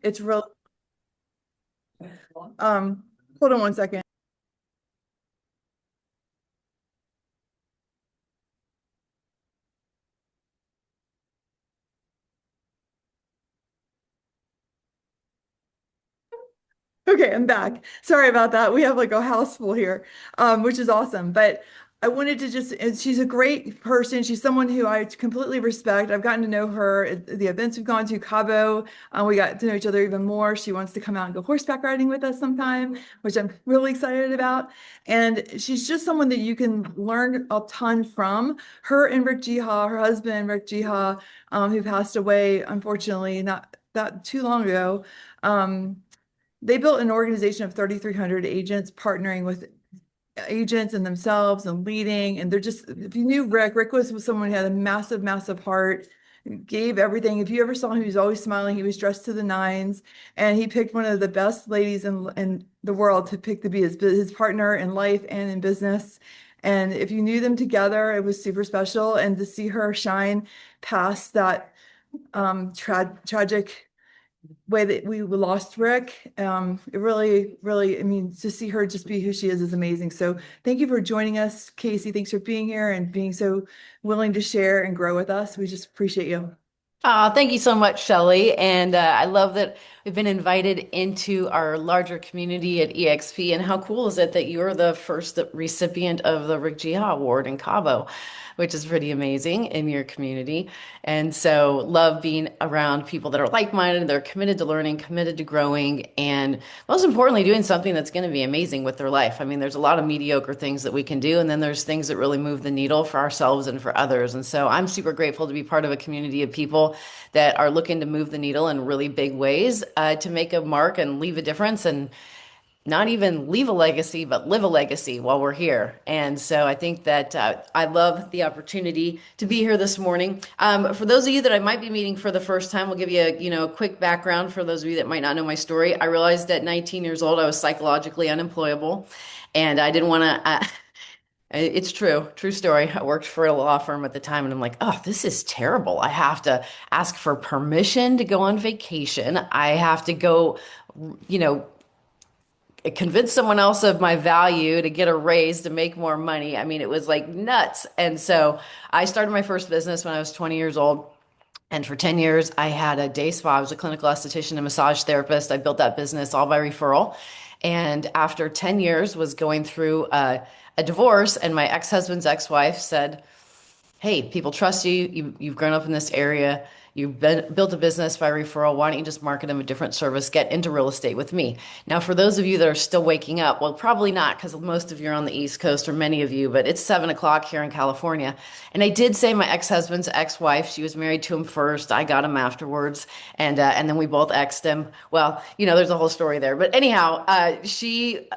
It's real. Um, Hold on one second. Okay, I'm back. Sorry about that. We have like a house full here, which is awesome. But I wanted to just, and she's a great person. She's someone who I completely respect. I've gotten to know her at the events we've gone to, Cabo. We got to know each other even more. She wants to come out and go horseback riding with us sometime, which I'm really excited about. And she's just someone that you can learn a ton from. Her and Rick Geha, her husband, Rick Geha, who passed away, unfortunately, not that too long ago. They built an organization of 3,300 agents partnering with agents and themselves and leading. And they're just, if you knew Rick, Rick was someone who had a massive, massive heart, gave everything. If you ever saw him, he was always smiling. He was dressed to the nines. And he picked one of the best ladies in the world to pick to be his partner in life and in business. And if you knew them together, it was super special. And to see her shine past that tragic way that we lost Rick. It really, really, I mean, to see her just be who she is amazing. So thank you for joining us, Casey. Thanks for being here and being so willing to share and grow with us. We just appreciate you. Thank you so much, Shelley. And I love that we've been invited into our larger community at EXP. And how cool is it that you're the first recipient of the Rick Geha Award in Cabo, which is pretty amazing in your community. And so love being around people that are like-minded, they're committed to learning, committed to growing, and most importantly, doing something that's going to be amazing with their life. I mean, there's a lot of mediocre things that we can do, and then there's things that really move the needle for ourselves and for others. And so I'm super grateful to be part of a community of people that are looking to move the needle in really big ways, to make a mark and leave a difference, and not even leave a legacy, but live a legacy while we're here. And so I think that I love the opportunity to be here this morning. For those of you that I might be meeting for the first time, we'll give you a quick background for those of you that might not know my story. I realized at 19 years old I was psychologically unemployable, and I didn't want to. It's true story. I worked for a law firm at the time, and I'm like, oh, this is terrible. I have to ask for permission to go on vacation. I have to go, you know, convince someone else of my value to get a raise to make more money. I mean, it was like nuts. And so I started my first business when I was 20 years old. And for 10 years, I had a day spa. I was a clinical esthetician and massage therapist. I built that business all by referral. And after 10 years, was going through a divorce, and my ex-husband's ex-wife said, hey, people trust you. You've grown up in this area. Built a business by referral. Why don't you just market them a different service? Get into real estate with me. Now, for those of you that are still waking up, well, probably not, because most of you are on the East Coast, or many of you, but it's 7 o'clock here in California. And I did say my ex-husband's ex-wife. She was married to him first. I got him afterwards, and then we both exed him. Well, there's a whole story there. But anyhow,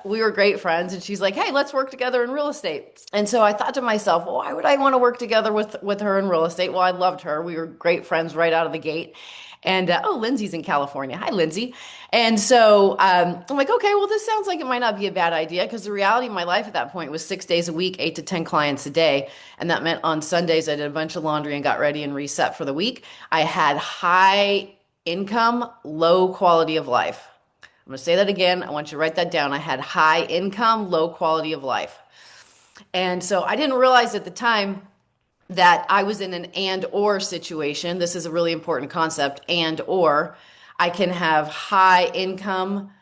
we were great friends, and she's like, hey, let's work together in real estate. And so I thought to myself, well, why would I want to work together with her in real estate? Well, I loved her. We were great friends right out of the gate. And oh, Lindsay's in California. Hi, Lindsay. And so I'm like, okay, well, this sounds like it might not be a bad idea, because the reality of my life at that point was 6 days a week, 8 to 10 clients a day. And that meant on Sundays, I did a bunch of laundry and got ready and reset for the week. I had high income, low quality of life. I'm going to say that again. I want you to write that down. I had high income, low quality of life. And so I didn't realize at the time that I was in an and or situation. This is a really important concept. And or I can have high income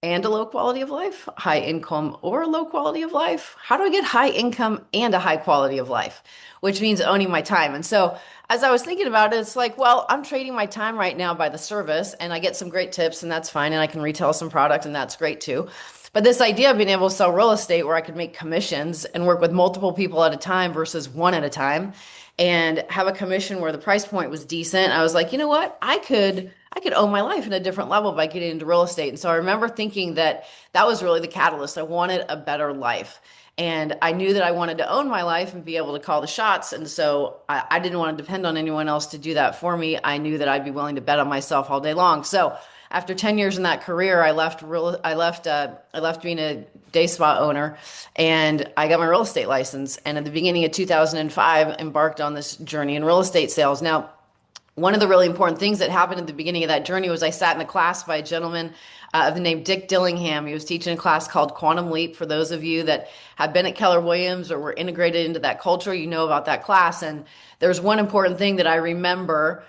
and a low quality of life, high income or a low quality of life. How do I get high income and a high quality of life? Which means owning my time. And so as I was thinking about it, it's like, well, I'm trading my time right now by the service, and I get some great tips, and that's fine. And I can retail some product, and that's great too. But this idea of being able to sell real estate where I could make commissions and work with multiple people at a time versus one at a time, and have a commission where the price point was decent, I was like, you know what? I could own my life in a different level by getting into real estate. And so I remember thinking that that was really the catalyst. I wanted a better life. And I knew that I wanted to own my life and be able to call the shots. And so I didn't want to depend on anyone else to do that for me. I knew that I'd be willing to bet on myself all day long. So after 10 years in that career, I left being a day spa owner, and I got my real estate license. And at the beginning of 2005, embarked on this journey in real estate sales. Now, one of the really important things that happened at the beginning of that journey was I sat in a class by a gentleman of the name Dick Dillingham. He was teaching a class called Quantum Leap. For those of you that have been at Keller Williams or were integrated into that culture, you know about that class. And there's one important thing that I remember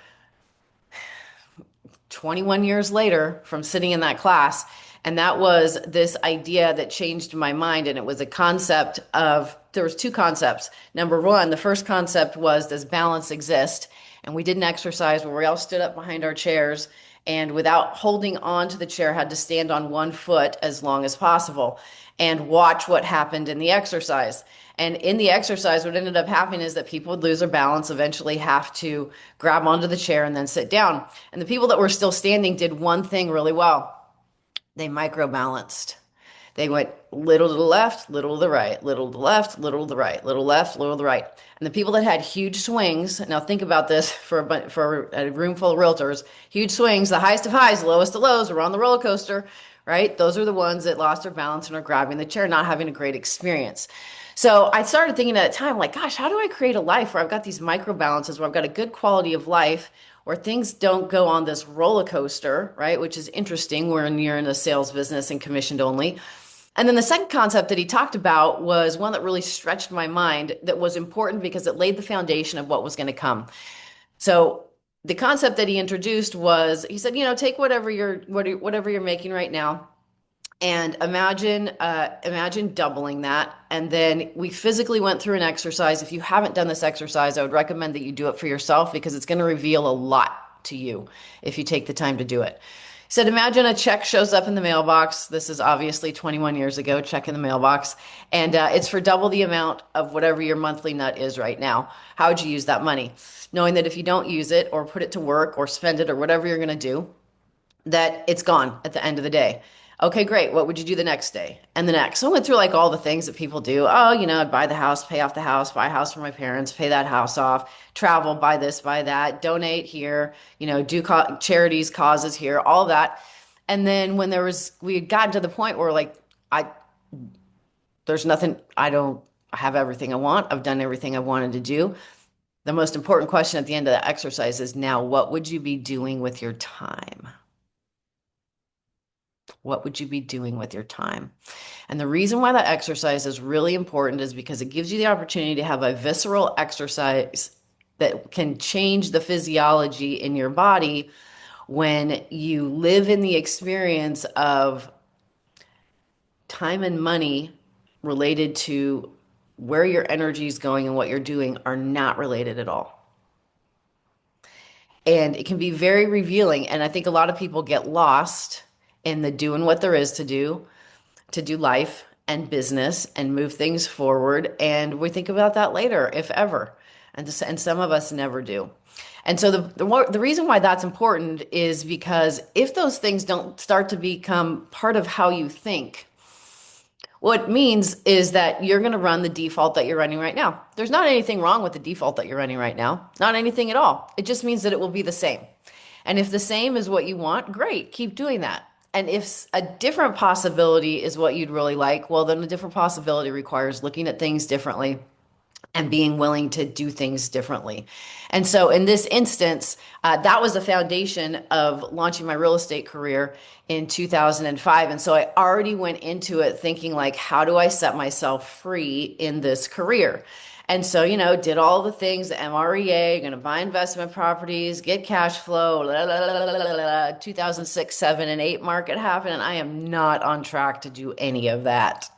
21 years later from sitting in that class. And that was this idea that changed my mind. And it was a concept of, there was two concepts. Number one, the first concept was, does balance exist? And we did an exercise where we all stood up behind our chairs and without holding on to the chair had to stand on one foot as long as possible and watch what happened in the exercise. And in the exercise, what ended up happening is that people would lose their balance, eventually have to grab onto the chair and then sit down. And the people that were still standing did one thing really well. They micro-balancced. They went little to the left, little to the right, little to the left, little to the right, little left, little to the right. And the people that had huge swings, now think about this for a room full of realtors, huge swings, the highest of highs, lowest of lows, are on the roller coaster, right? Those are the ones that lost their balance and are grabbing the chair, not having a great experience. So I started thinking at that time, like, gosh, how do I create a life where I've got these micro balances, where I've got a good quality of life, where things don't go on this roller coaster, right? Which is interesting when you're in a sales business and commissioned only. And then the second concept that he talked about was one that really stretched my mind, that was important because it laid the foundation of what was going to come. So the concept that he introduced was, he said, take whatever you're making right now, and imagine doubling that. And then we physically went through an exercise. If you haven't done this exercise, I would recommend that you do it for yourself, because it's going to reveal a lot to you if you take the time to do it. He said, imagine a check shows up in the mailbox. This is obviously 21 years ago, check in the mailbox. And it's for double the amount of whatever your monthly nut is right now. How would you use that money? Knowing that if you don't use it or put it to work or spend it or whatever you're going to do, that it's gone at the end of the day. Okay, great. What would you do the next day and the next? So I went through like all the things that people do. Oh, I'd buy the house, pay off the house, buy a house for my parents, pay that house off, travel, buy this, buy that, donate here, do charities, causes here, all that. And then when we had gotten to the point where like, there's nothing, I have everything I want. I've done everything I wanted to do. The most important question at the end of the exercise is, now, what would you be doing with your time? What would you be doing with your time? And the reason why that exercise is really important is because it gives you the opportunity to have a visceral exercise that can change the physiology in your body when you live in the experience of time and money related to where your energy is going and what you're doing are not related at all. And it can be very revealing. And I think a lot of people get lost in the doing what there is to do life and business and move things forward. And we think about that later, if ever. And some of us never do. And so the reason why that's important is because if those things don't start to become part of how you think, what it means is that you're going to run the default that you're running right now. There's not anything wrong with the default that you're running right now. Not anything at all. It just means that it will be the same. And if the same is what you want, great, keep doing that. And if a different possibility is what you'd really like, well, then a different possibility requires looking at things differently and being willing to do things differently. And so in this instance, that was the foundation of launching my real estate career in 2005. And so I already went into it thinking like, how do I set myself free in this career? And so, did all the things, the MREA, going to buy investment properties, get cash flow, 2006, 7, and 8 market happened. And I am not on track to do any of that.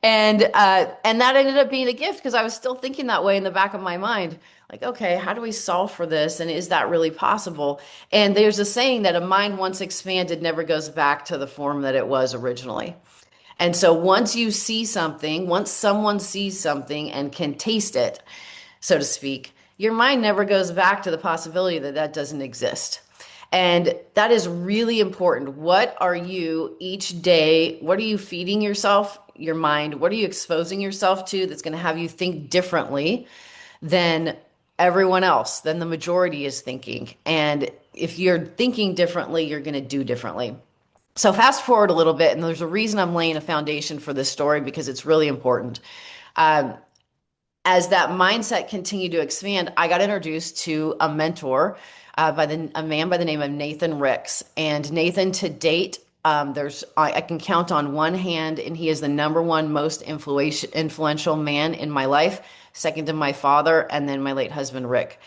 And that ended up being a gift, because I was still thinking that way in the back of my mind. Like, okay, how do we solve for this? And is that really possible? And there's a saying that a mind once expanded never goes back to the form that it was originally. And so once someone sees something and can taste it, so to speak, your mind never goes back to the possibility that that doesn't exist. And that is really important. What are you each day? What are you feeding yourself, your mind? What are you exposing yourself to that's going to have you think differently than everyone else, than the majority is thinking? And if you're thinking differently, you're going to do differently. So fast forward a little bit, and there's a reason I'm laying a foundation for this story, because it's really important. as that mindset continued to expand, I got introduced to a mentor a man by the name of Nathan Ricks. And Nathan, to date, I can count on one hand, and he is the number one most influential man in my life, second to my father, and then my late husband Rick.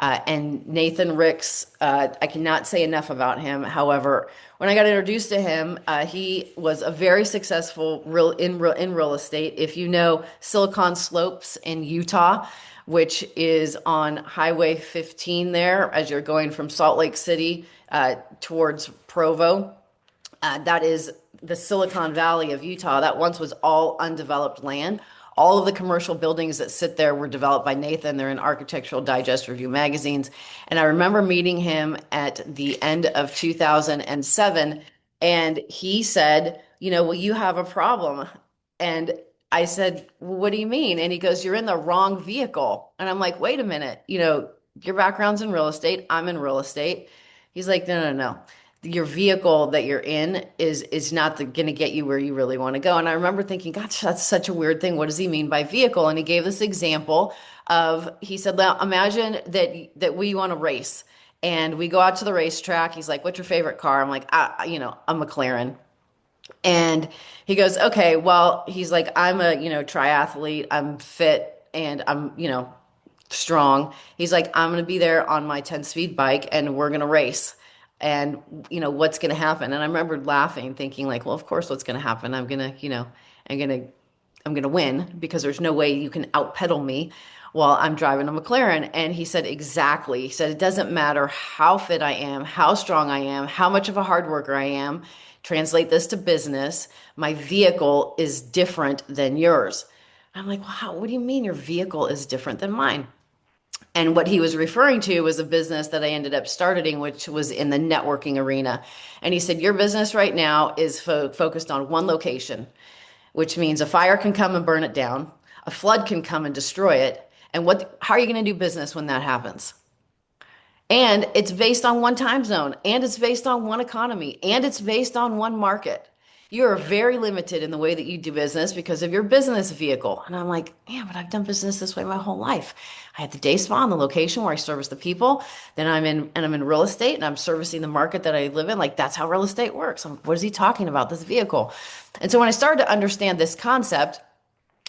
And Nathan Ricks, I cannot say enough about him. However, when I got introduced to him, he was a very successful in real estate. If you know Silicon Slopes in Utah, which is on Highway 15 there, as you're going from Salt Lake City towards Provo, that is the Silicon Valley of Utah. That once was all undeveloped land. All of the commercial buildings that sit there were developed by Nathan. They're in Architectural Digest Review magazines. And I remember meeting him at the end of 2007. And he said, well, you have a problem. And I said, well, what do you mean? And he goes, you're in the wrong vehicle. And I'm like, wait a minute, your background's in real estate. I'm in real estate. He's like, no, no, no. Your vehicle that you're in is not going to get you where you really want to go. And I remember thinking, gosh, that's such a weird thing. What does he mean by vehicle? And he gave this example he said, well, imagine that we want to race and we go out to the racetrack. He's like, what's your favorite car? I'm like, a McLaren. And he goes, okay, well, he's like, I'm a, triathlete, I'm fit and I'm, strong. He's like, I'm going to be there on my 10-speed bike and we're going to race. And, what's going to happen? And I remember laughing, thinking like, well, of course, what's going to happen? I'm going to, I'm going to win because there's no way you can outpedal me while I'm driving a McLaren. And he said, exactly. He said, it doesn't matter how fit I am, how strong I am, how much of a hard worker I am. Translate this to business. My vehicle is different than yours. I'm like, wow, what do you mean your vehicle is different than mine? And what he was referring to was a business that I ended up starting, which was in the networking arena. And he said, your business right now is focused on one location, which means a fire can come and burn it down, a flood can come and destroy it. And how are you going to do business when that happens? And it's based on one time zone, and it's based on one economy, and it's based on one market. You are very limited in the way that you do business because of your business vehicle. And I'm like, yeah, but I've done business this way my whole life. I had the day spa on the location where I service the people. Then I'm in real estate and I'm servicing the market that I live in. Like that's how real estate works. What is he talking about? This vehicle. And so when I started to understand this concept,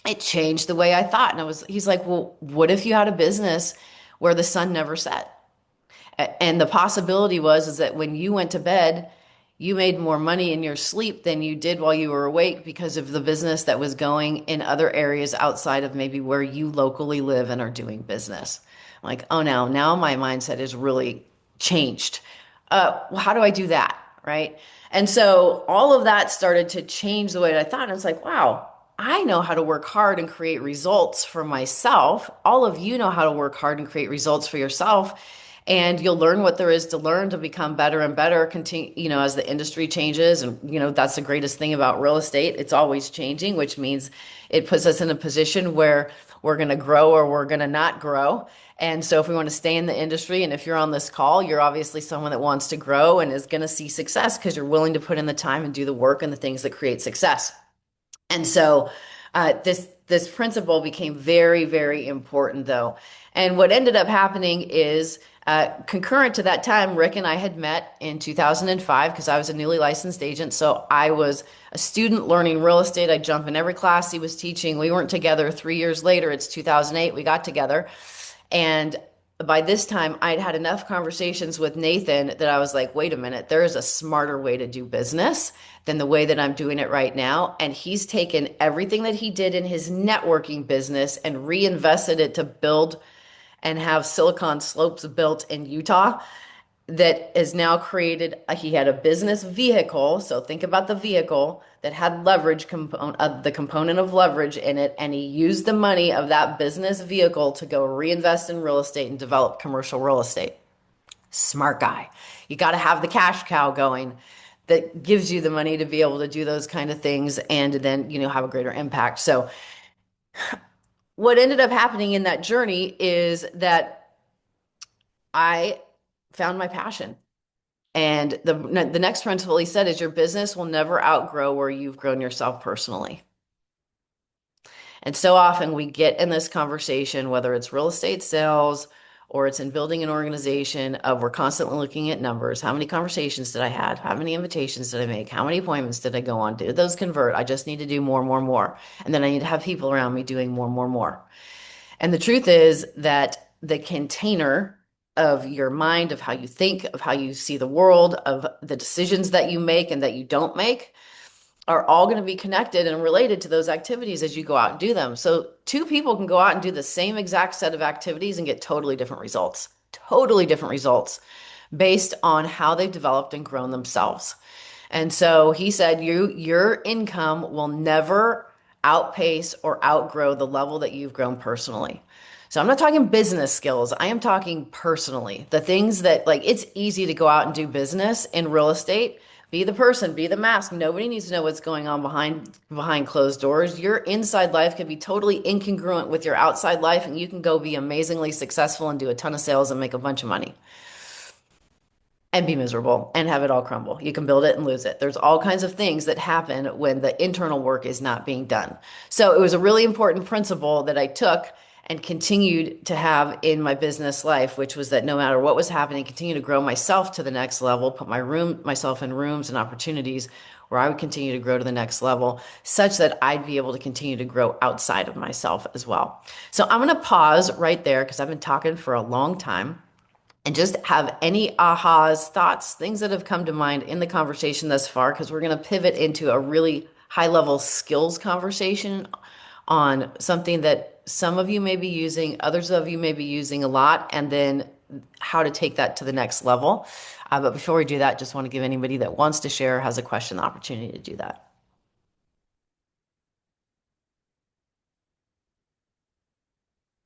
it changed the way I thought. And he's like, well, what if you had a business where the sun never set? And the possibility is that when you went to bed, you made more money in your sleep than you did while you were awake because of the business that was going in other areas outside of maybe where you locally live and are doing business. I'm like, oh, now my mindset is really changed. Well, how do I do that? Right. And so all of that started to change the way that I thought. And it's like, wow, I know how to work hard and create results for myself. All of you know how to work hard and create results for yourself. And you'll learn what there is to learn to become better and better, continue, as the industry changes. And, that's the greatest thing about real estate. It's always changing, which means it puts us in a position where we're going to grow or we're going to not grow. And so if we want to stay in the industry, and if you're on this call, you're obviously someone that wants to grow and is going to see success because you're willing to put in the time and do the work and the things that create success. And so this principle became very, very important, though. And what ended up happening is concurrent to that time, Rick and I had met in 2005 because I was a newly licensed agent. So I was a student learning real estate. I jumped in every class he was teaching. We weren't together 3 years later. It's 2008. We got together. And by this time, I'd had enough conversations with Nathan that I was like, wait a minute, there is a smarter way to do business than the way that I'm doing it right now. And he's taken everything that he did in his networking business and reinvested it to build and have Silicon Slopes built in Utah that is now created. He had a business vehicle. So think about the vehicle that had leverage component, the component of leverage in it. And he used the money of that business vehicle to go reinvest in real estate and develop commercial real estate. Smart guy. You got to have the cash cow going that gives you the money to be able to do those kind of things and then, have a greater impact. So what ended up happening in that journey is that I found my passion. And the next principle he said is your business will never outgrow where you've grown yourself personally. And so often we get in this conversation, whether it's real estate sales or it's in building an organization, of we're constantly looking at numbers. How many conversations did I have? How many invitations did I make? How many appointments did I go on? Did those convert? I just need to do more, more, more. And then I need to have people around me doing more, more, more. And the truth is that the container of your mind, of how you think, of how you see the world, of the decisions that you make and that you don't make, are all going to be connected and related to those activities as you go out and do them. So two people can go out and do the same exact set of activities and get totally different results based on how they've developed and grown themselves. And so he said, your income will never outpace or outgrow the level that you've grown personally. So I'm not talking business skills. I am talking personally. The things that, like, it's easy to go out and do business in real estate. Be the person, be the mask. Nobody needs to know what's going on behind closed doors. Your inside life can be totally incongruent with your outside life, and you can go be amazingly successful and do a ton of sales and make a bunch of money and be miserable and have it all crumble. You can build it and lose it. There's all kinds of things that happen when the internal work is not being done. So it was a really important principle that I took and continued to have in my business life, which was that no matter what was happening, continue to grow myself to the next level, put myself in rooms and opportunities where I would continue to grow to the next level, such that I'd be able to continue to grow outside of myself as well. So I'm going to pause right there because I've been talking for a long time, and just have any ahas, thoughts, things that have come to mind in the conversation thus far, because we're going to pivot into a really high level skills conversation on something that some of you may be using, others of you may be using a lot, and then how to take that to the next level. But before we do that, just want to give anybody that wants to share, has a question, the opportunity to do that.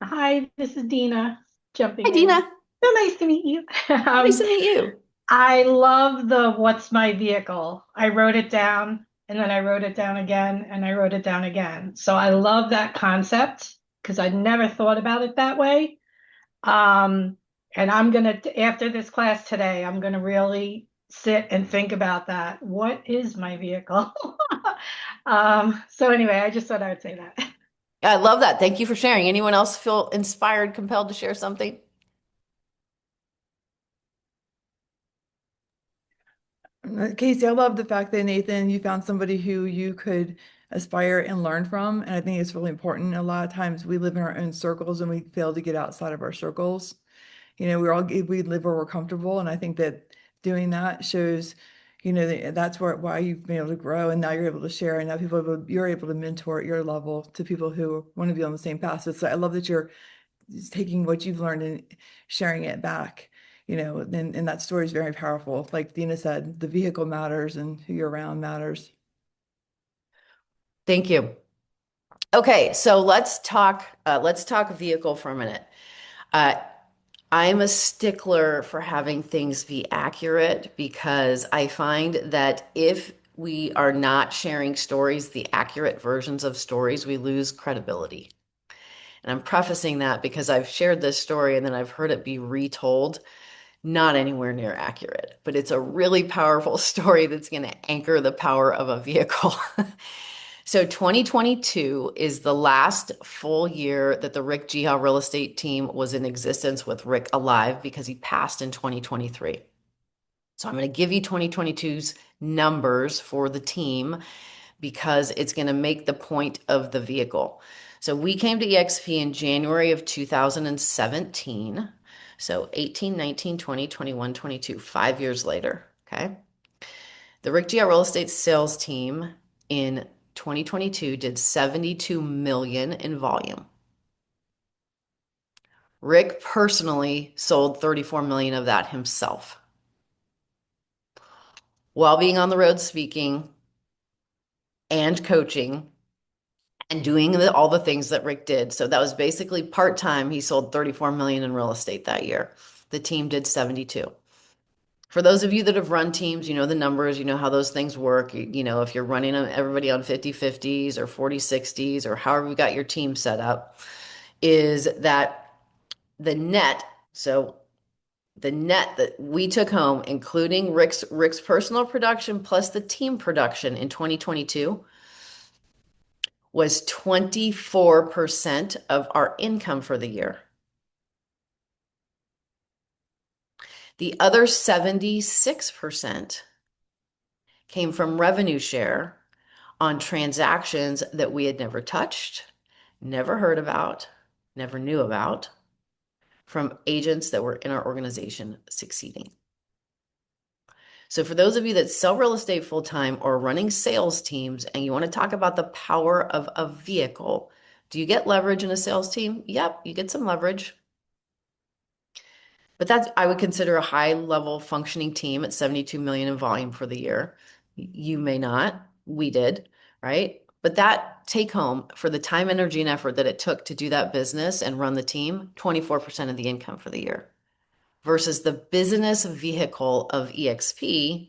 Hi, this is Dina Hi, jumping Dina. in. So nice to meet you. Nice to meet you. I love the what's my vehicle. I wrote it down and then I wrote it down again and I wrote it down again. So I love that concept because I'd never thought about it that way. Um, and I'm gonna, after this class today, I'm gonna really sit and think about that. What is my vehicle? So anyway, I just thought I would say that. I love that. Thank you for sharing. Anyone else feel inspired, compelled to share something? Casey, I love the fact that Nathan, you found somebody who you could aspire and learn from. And I think it's really important. A lot of times we live in our own circles and we fail to get outside of our circles. We live where we're comfortable. And I think that doing that shows, that's why you've been able to grow. And now you're able to share. And now you're able to mentor at your level to people who want to be on the same path. So I love that you're taking what you've learned and sharing it back, and that story is very powerful. Like Dina said, the vehicle matters and who you're around matters. Thank you. Okay, so let's talk vehicle for a minute. Uh, I'm a stickler for having things be accurate because I find that if we are not sharing stories, the accurate versions of stories, we lose credibility. And I'm prefacing that because I've shared this story and then I've heard it be retold, not anywhere near accurate, but it's a really powerful story that's going to anchor the power of a vehicle. So 2022 is the last full year that the Rick Geha real estate team was in existence with Rick alive because he passed in 2023. So I'm going to give you 2022's numbers for the team because it's going to make the point of the vehicle. So we came to EXP in January of 2017. So 18, 19, 20, 21, 22, 5 years later. Okay. The Rick Geha real estate sales team in 2022 did 72 million in volume. Rick personally sold 34 million of that himself while being on the road speaking and coaching and doing all the things that Rick did. So that was basically part-time. He sold 34 million in real estate that year. The team did 72. For those of you that have run teams, you know the numbers, you know how those things work. If you're running everybody on 50/50s or 40/60s or however you got your team set up, is that the net, so the net that we took home, including Rick's personal production plus the team production in 2022, was 24% of our income for the year. The other 76% came from revenue share on transactions that we had never touched, never heard about, never knew about, from agents that were in our organization succeeding. So for those of you that sell real estate full time or running sales teams and you want to talk about the power of a vehicle, do you get leverage in a sales team? Yep, you get some leverage. But that's, I would consider a high level functioning team at 72 million in volume for the year. You may not, we did, right? But that take home for the time, energy, and effort that it took to do that business and run the team, 24% of the income for the year versus the business vehicle of EXP,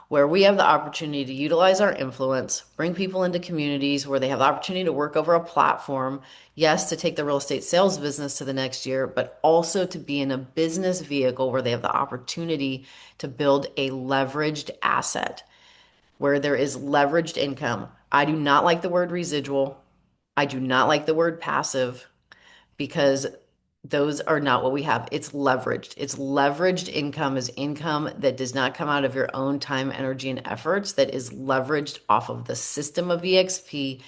where we have the opportunity to utilize our influence, bring people into communities where they have the opportunity to work over a platform, yes, to take the real estate sales business to the next year, but also to be in a business vehicle where they have the opportunity to build a leveraged asset, where there is leveraged income. I do not like the word residual. I do not like the word passive because those are not what we have. It's leveraged. It's leveraged income is income that does not come out of your own time, energy, and efforts, that is leveraged off of the system of EXP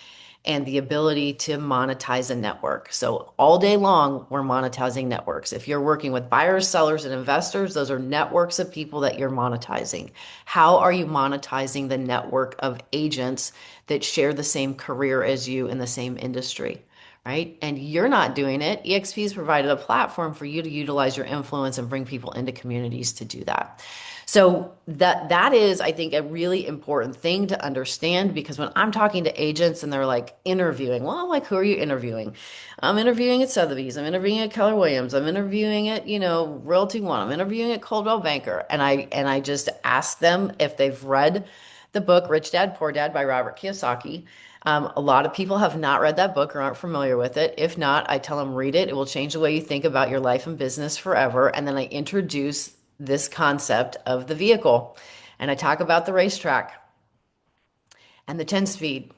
and the ability to monetize a network. So all day long, we're monetizing networks. If you're working with buyers, sellers, and investors, those are networks of people that you're monetizing. How are you monetizing the network of agents that share the same career as you in the same industry? Right? And you're not doing it. EXP has provided a platform for you to utilize your influence and bring people into communities to do that. So that is, I think, a really important thing to understand, because when I'm talking to agents and they're like interviewing, well, like, who are you interviewing? I'm interviewing at Sotheby's. I'm interviewing at Keller Williams. I'm interviewing at, Realty One. I'm interviewing at Coldwell Banker. And I just ask them if they've read the book Rich Dad, Poor Dad by Robert Kiyosaki. A lot of people have not read that book or aren't familiar with it. If not, I tell them read it. It will change the way you think about your life and business forever. And then I introduce this concept of the vehicle. And I talk about the racetrack and the 10 speed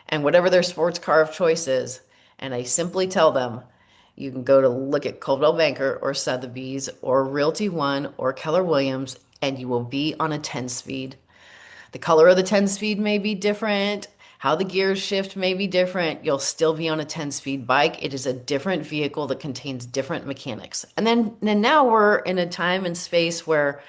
and whatever their sports car of choice is. And I simply tell them, you can go to look at Coldwell Banker or Sotheby's or Realty One or Keller Williams, and you will be on a 10 speed. The color of the 10 speed may be different. How the gears shift may be different. You'll still be on a 10-speed bike. It is a different vehicle that contains different mechanics. And then now we're in a time and space where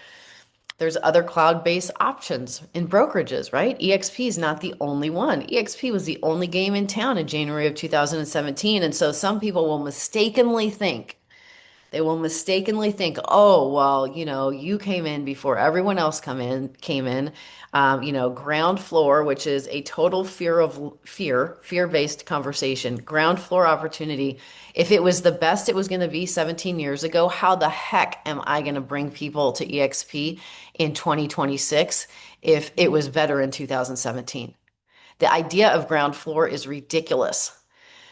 there's other cloud-based options in brokerages, right? EXP is not the only one. EXP was the only game in town in January of 2017. And so some people will mistakenly think, oh, well, you came in before everyone else came in. Ground floor, which is a total fear-based conversation, ground floor opportunity. If it was the best it was going to be 17 years ago, how the heck am I going to bring people to EXP in 2026 if it was better in 2017? The idea of ground floor is ridiculous,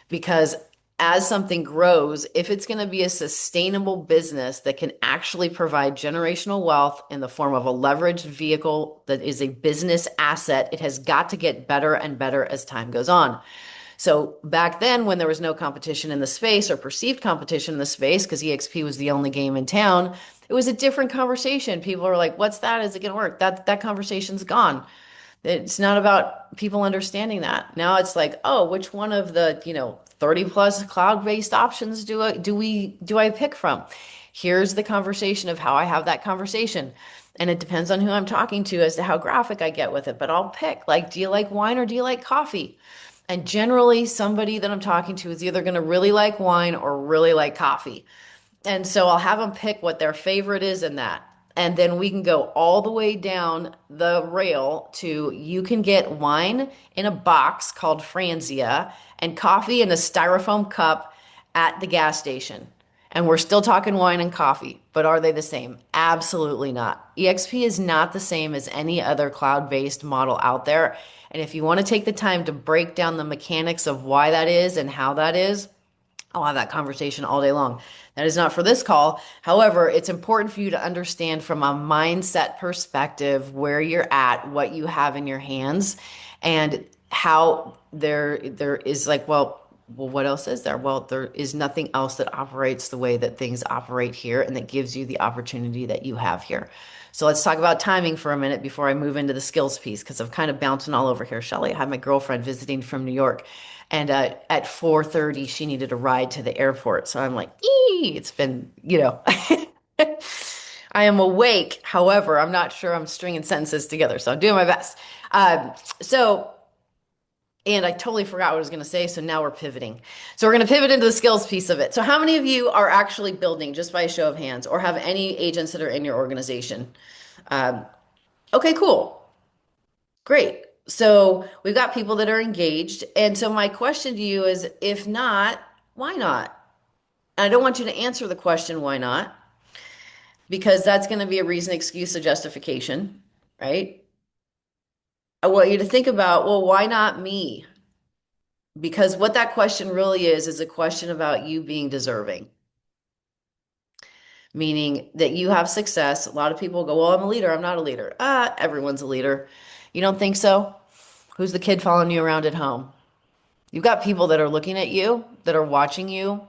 because as something grows, if it's going to be a sustainable business that can actually provide generational wealth in the form of a leveraged vehicle that is a business asset, it has got to get better and better as time goes on. So back then, when there was no competition in the space or perceived competition in the space, because EXP was the only game in town, it was a different conversation. People are like, what's that? Is it going to work? That conversation's gone. It's not about people understanding that. Now it's like, oh, which one of the, 30 plus cloud-based options do I pick from? Here's the conversation of how I have that conversation. And it depends on who I'm talking to as to how graphic I get with it. But I'll pick, like, do you like wine or do you like coffee? And generally somebody that I'm talking to is either going to really like wine or really like coffee. And so I'll have them pick what their favorite is in that. And then we can go all the way down the rail to, you can get wine in a box called Franzia and coffee in a styrofoam cup at the gas station. And we're still talking wine and coffee, but are they the same? Absolutely not. EXP is not the same as any other cloud-based model out there. And if you want to take the time to break down the mechanics of why that is and how that is, I'll have that conversation all day long. That is not for this call. However, it's important for you to understand from a mindset perspective where you're at, what you have in your hands. And how there is like, well, what else is there? Well, there is nothing else that operates the way that things operate here and that gives you the opportunity that you have here. So let's talk about timing for a minute before I move into the skills piece, because I'm kind of bouncing all over here. Shelley, I had my girlfriend visiting from New York, and at 4:30 she needed a ride to the airport. So I'm like, it's been, I am awake. However, I'm not sure I'm stringing sentences together, so I'm doing my best. So and I totally forgot what I was going to say. So now we're pivoting. So we're going to pivot into the skills piece of it. So how many of you are actually building, just by a show of hands, or have any agents that are in your organization? Um, okay, cool. Great. So we've got people that are engaged. And so my question to you is, if not, why not? And I don't want you to answer the question, why not? Because that's going to be a reason, excuse, a justification, right? I want you to think about, well, why not me? Because what that question really is a question about you being deserving, meaning that you have success. A lot of people go, well, I'm a leader. I'm not a leader. Everyone's a leader. You don't think so? Who's the kid following you around at home? You've got people that are looking at you, that are watching you,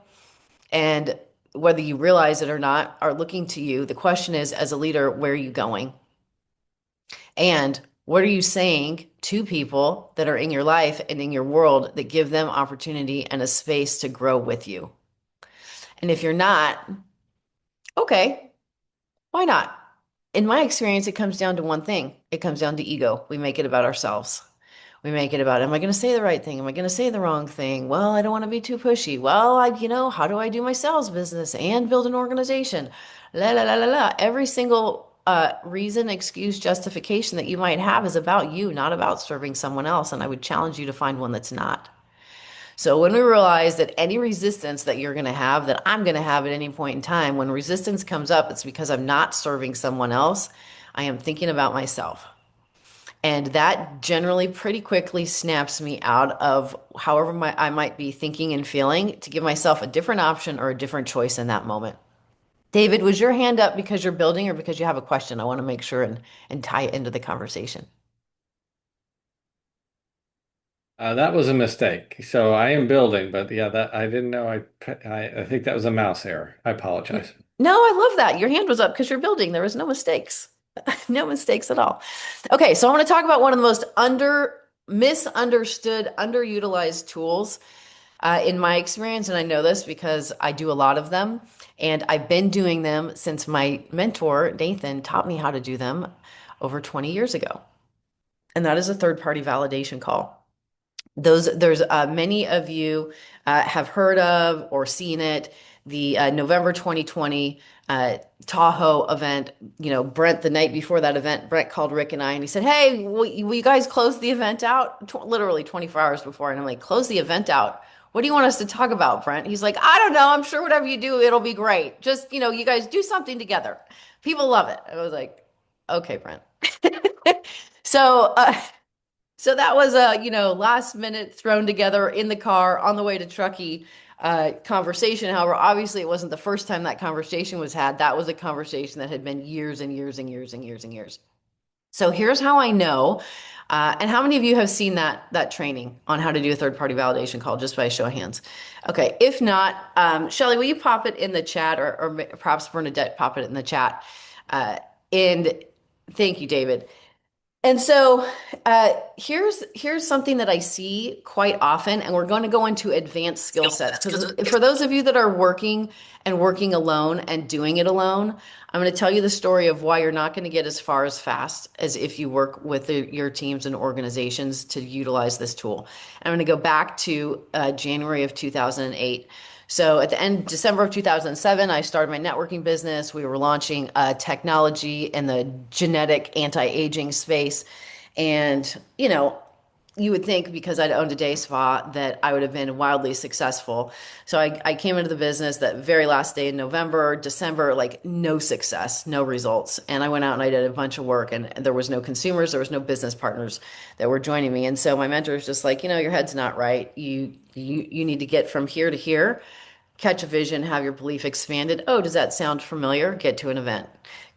and whether you realize it or not, are looking to you. The question is, as a leader, where are you going? And what are you saying to people that are in your life and in your world that give them opportunity and a space to grow with you? And if you're not, okay, why not? In my experience, it comes down to one thing. It comes down to ego. We make it about ourselves. We make it about, am I going to say the right thing? Am I going to say the wrong thing? Well, I don't want to be too pushy. Well, how do I do my sales business and build an organization? La la la la la. Every single reason, excuse, justification that you might have is about you, not about serving someone else. And I would challenge you to find one that's not. So when we realize that any resistance that you're going to have, that I'm going to have at any point in time, when resistance comes up, it's because I'm not serving someone else. I am thinking about myself. And that generally pretty quickly snaps me out of however I might be thinking and feeling, to give myself a different option or a different choice in that moment. David, was your hand up because you're building or because you have a question? I want to make sure and tie it into the conversation. That was a mistake. So I am building, but yeah, that I didn't know. I think that was a mouse error. I apologize. No, I love that. Your hand was up because you're building. There was no mistakes. No mistakes at all. Okay, so I want to talk about one of the most misunderstood, underutilized tools in my experience. And I know this because I do a lot of them. And I've been doing them since my mentor, Nathan, taught me how to do them over 20 years ago. And that is a third-party validation call. There's many of you have heard of or seen it. The November 2020 Tahoe event. Brent, the night before that event, Brent called Rick and I, and he said, "Hey, will you guys close the event out?" Literally 24 hours before, and I'm like, "Close the event out? What do you want us to talk about, Brent?" He's like, "I don't know. I'm sure whatever you do, it'll be great. Just, you guys do something together. People love it." I was like, "Okay, Brent." So. So that was a, last minute thrown together in the car on the way to Truckee conversation. However, obviously it wasn't the first time that conversation was had. That was a conversation that had been years and years and years and years and years. So here's how I know. And how many of you have seen that training on how to do a third-party validation call, just by a show of hands? Okay, if not, Shelley, will you pop it in the chat, or perhaps Bernadette pop it in the chat? And thank you, David. And so here's something that I see quite often, and we're going to go into advanced skill sets. Because for those of you that are working alone and doing it alone, I'm going to tell you the story of why you're not going to get as far as fast as if you work with your teams and organizations to utilize this tool. And I'm going to go back to January of 2008. So at the end, December of 2007, I started my networking business. We were launching technology in the genetic anti-aging space. And, you would think because I'd owned a day spa that I would have been wildly successful. So I came into the business that very last day in November, December, like no success, no results. And I went out and I did a bunch of work, and there was no consumers, there was no business partners that were joining me. And so my mentor was just like, your head's not right. You need to get from here to here, catch a vision, have your belief expanded. Oh, does that sound familiar? Get to an event.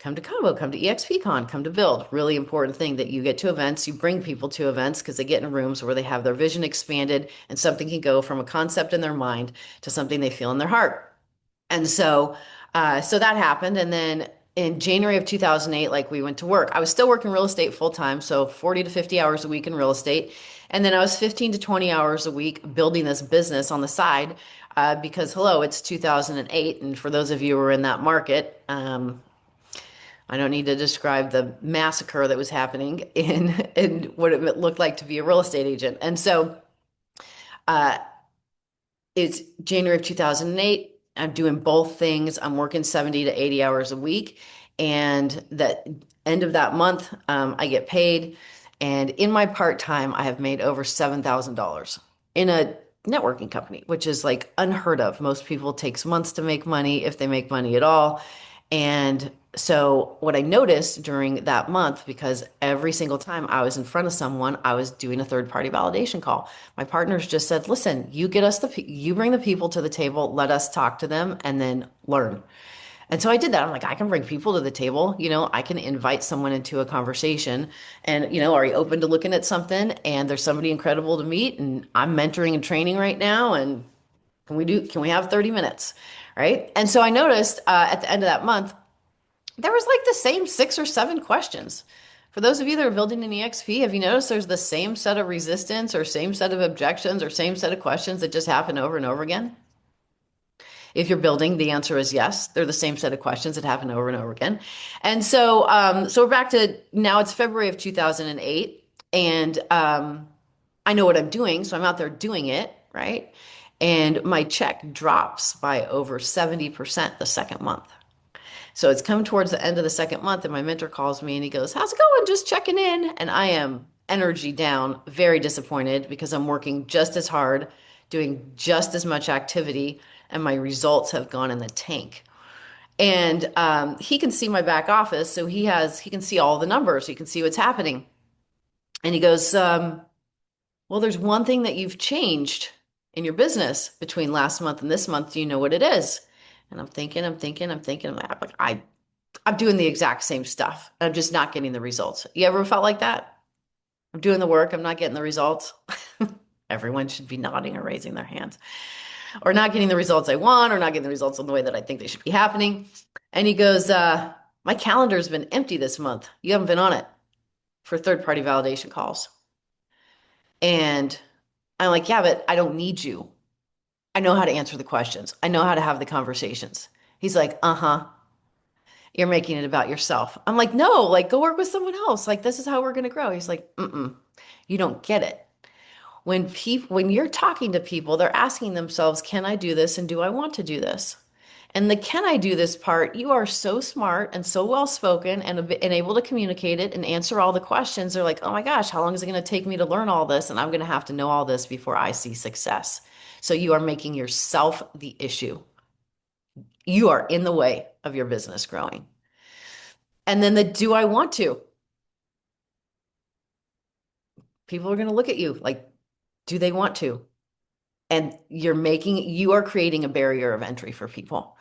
come to Cabo, come to EXPCon, come to Build. Really important thing that you get to events, you bring people to events because they get in rooms where they have their vision expanded and something can go from a concept in their mind to something they feel in their heart. And so that happened. And then in January of 2008, like we went to work. I was still working real estate full time, so 40 to 50 hours a week in real estate. And then I was 15 to 20 hours a week building this business on the side because, hello, it's 2008. And for those of you who are in that market, I don't need to describe the massacre that was happening in what it looked like to be a real estate agent. And so uh, it's January of 2008. I'm doing both things. I'm working 70 to 80 hours a week. And the end of that month, I get paid. And in my part-time, I have made over $7,000 in a networking company, which is like unheard of. Most people it takes months to make money if they make money at all. And so what I noticed during that month, because every single time I was in front of someone, I was doing a third party validation call. My partners just said, listen, you get us you bring the people to the table, let us talk to them and then learn. And so I did that. I'm like, I can bring people to the table. I can invite someone into a conversation and, are you open to looking at something? And there's somebody incredible to meet. And I'm mentoring and training right now. And can we have 30 minutes? Right. And so I noticed at the end of that month, there was like the same 6 or 7 questions. For those of you that are building an EXP, have you noticed there's the same set of resistance or same set of objections or same set of questions that just happen over and over again? If you're building, the answer is yes. They're the same set of questions that happen over and over again. And so we're back to now it's February of 2008. And I know what I'm doing. So I'm out there doing it, right? And my check drops by over 70% the second month. So it's come towards the end of the second month and my mentor calls me and he goes, how's it going? Just checking in. And I am energy down, very disappointed because I'm working just as hard, doing just as much activity, and my results have gone in the tank. And he can see my back office, so he can see all the numbers. He can see what's happening. And he goes, well, there's one thing that you've changed in your business between last month and this month. Do you know what it is? And I'm thinking, I'm like, I'm doing the exact same stuff. I'm just not getting the results. You ever felt like that? I'm doing the work. I'm not getting the results. Everyone should be nodding or raising their hands, or not getting the results I want, or not getting the results in the way that I think they should be happening. And he goes, my calendar's been empty this month. You haven't been on it for third-party validation calls. And I'm like, yeah, but I don't need you. I know how to answer the questions. I know how to have the conversations. He's like, you're making it about yourself. I'm like, no, like go work with someone else. Like, this is how we're going to grow. He's like, you don't get it. When you're talking to people, they're asking themselves, can I do this? And do I want to do this? And the can I do this part, you are so smart and so well spoken and able to communicate it and answer all the questions. They're like, oh my gosh, how long is it going to take me to learn all this? And I'm going to have to know all this before I see success. So you are making yourself the issue. You are in the way of your business growing. And then do I want to? People are going to look at you like, do they want to? And you are creating a barrier of entry for people.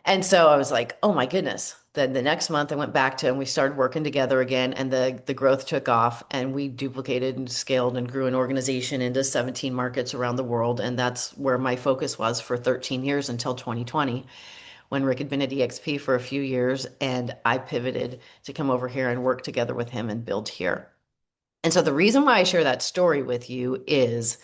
And so I was like, oh my goodness. Then the next month I went back to and we started working together again, and the growth took off, and we duplicated and scaled and grew an organization into 17 markets around the world. And that's where my focus was for 13 years until 2020, when Rick had been at EXP for a few years and I pivoted to come over here and work together with him and build here. And so the reason why I share that story with you is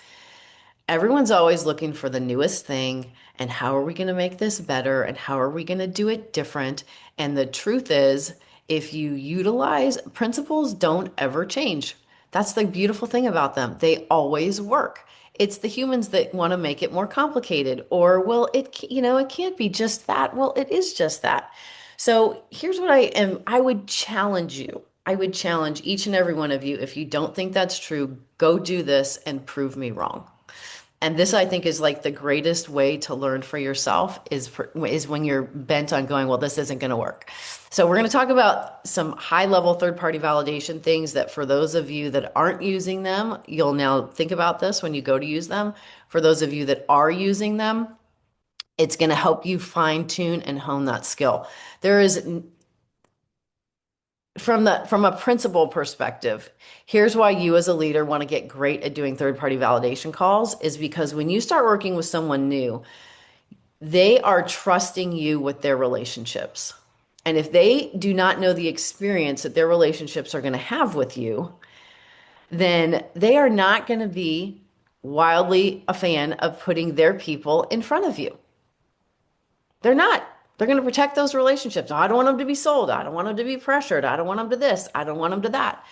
everyone's always looking for the newest thing and how are we going to make this better and how are we going to do it different? And the truth is, if you utilize principles, don't ever change. That's the beautiful thing about them. They always work. It's the humans that want to make it more complicated, or, well, it can't be just that. Well, it is just that. So here's what I would challenge you. I would challenge each and every one of you. If you don't think that's true, go do this and prove me wrong. And this, I think, is like the greatest way to learn for yourself is when you're bent on going, well, this isn't going to work. So we're going to talk about some high-level third-party validation things that for those of you that aren't using them, you'll now think about this when you go to use them. For those of you that are using them, it's going to help you fine-tune and hone that skill. There is from a principal perspective, here's why you as a leader want to get great at doing third-party validation calls is because when you start working with someone new, they are trusting you with their relationships. And if they do not know the experience that their relationships are going to have with you, then they are not going to be wildly a fan of putting their people in front of you. They're not. They're going to protect those relationships. I don't want them to be sold. I don't want them to be pressured. I don't want them to this. I don't want them to that.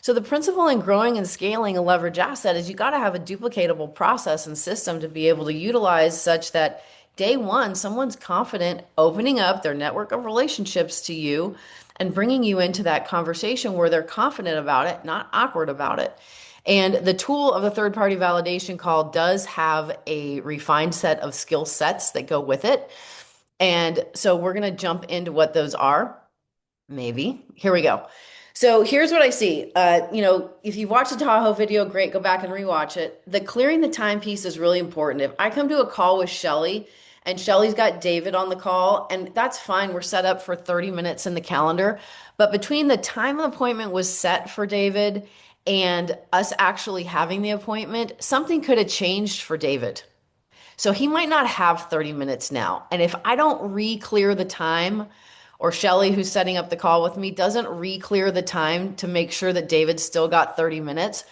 So the principle in growing and scaling a leverage asset is you got to have a duplicatable process and system to be able to utilize such that day one, someone's confident opening up their network of relationships to you and bringing you into that conversation where they're confident about it, not awkward about it. And the tool of a third-party validation call does have a refined set of skill sets that go with it. And so we're going to jump into what those are. Maybe. Here we go. So here's what I see. If you watch the Tahoe video, great, go back and rewatch it. The clearing the time piece is really important. If I come to a call with Shelly and Shelly's got David on the call, and that's fine, we're set up for 30 minutes in the calendar. But between the time the appointment was set for David and us actually having the appointment, something could have changed for David. So he might not have 30 minutes now. And if I don't re-clear the time, or Shelly, who's setting up the call with me, doesn't re-clear the time to make sure that David's still got 30 minutes,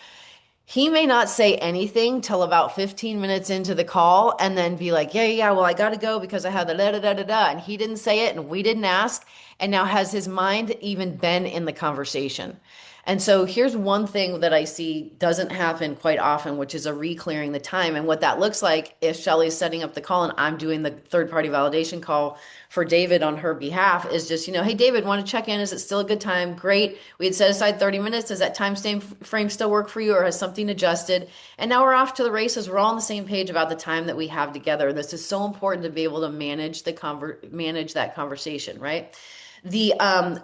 he may not say anything till about 15 minutes into the call and then be like, yeah, well, I got to go because I have the da-da-da-da-da. And he didn't say it and we didn't ask. And now has his mind even been in the conversation? And so here's one thing that I see doesn't happen quite often, which is a re-clearing the time. And what that looks like if Shelly's setting up the call and I'm doing the third-party validation call for David on her behalf is just, hey, David, want to check in? Is it still a good time? Great. We had set aside 30 minutes. Does that time frame still work for you or has something adjusted? And now we're off to the races. We're all on the same page about the time that we have together. This is so important to be able to manage that conversation, right? The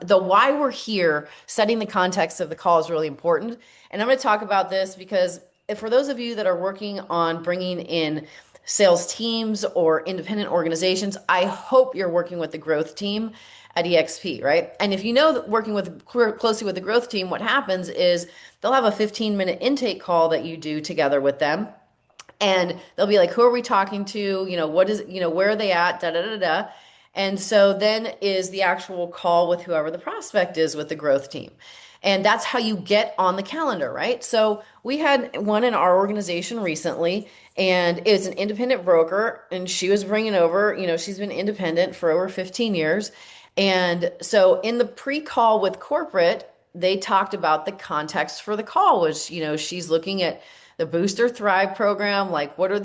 why we're here, setting the context of the call is really important. And I'm going to talk about this because for those of you that are working on bringing in sales teams or independent organizations, I hope you're working with the growth team at EXP, right? And if you know that working closely with the growth team, what happens is they'll have a 15-minute intake call that you do together with them. And they'll be like, who are we talking to? Where are they at? Da, da, da, da. And so then is the actual call with whoever the prospect is with the growth team. And that's how you get on the calendar, right? So we had one in our organization recently, and it's an independent broker, and she was bringing over, she's been independent for over 15 years. And so in the pre-call with corporate, they talked about the context for the call, which, she's looking at the Booster Thrive program, like what are